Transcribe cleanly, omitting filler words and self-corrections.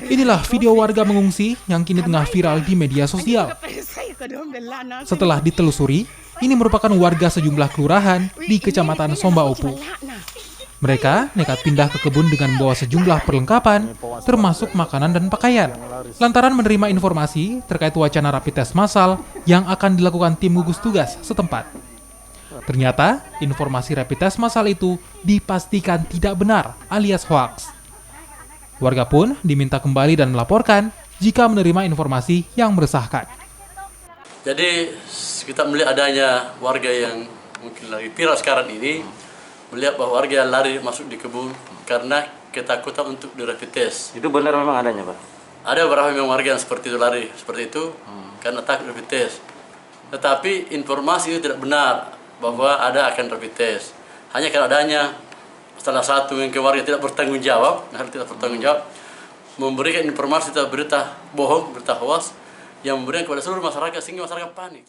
Inilah video warga mengungsi yang kini tengah viral di media sosial. Setelah ditelusuri, ini merupakan warga sejumlah kelurahan di Kecamatan Sombaopu. Mereka nekat pindah ke kebun dengan membawa sejumlah perlengkapan, termasuk makanan dan pakaian, lantaran menerima informasi terkait wacana rapid test massal yang akan dilakukan tim gugus tugas setempat. Ternyata, informasi rapid test massal itu dipastikan tidak benar alias hoaks. Warga pun diminta kembali dan melaporkan jika menerima informasi yang meresahkan. Jadi kita melihat adanya warga yang mungkin lagi viral sekarang ini, melihat bahwa warga yang lari masuk di kebun karena ketakutan untuk di rapid test. Itu benar memang adanya, Pak? Ada beberapa memang warga yang seperti itu lari seperti itu karena takut rapid test. Tetapi informasi itu tidak benar bahwa ada akan rapid test. Hanya karena adanya salah satu yang warga tidak bertanggung jawab, memberikan informasi atau berita bohong, berita hoax yang memberikan kepada seluruh masyarakat sehingga masyarakat panik.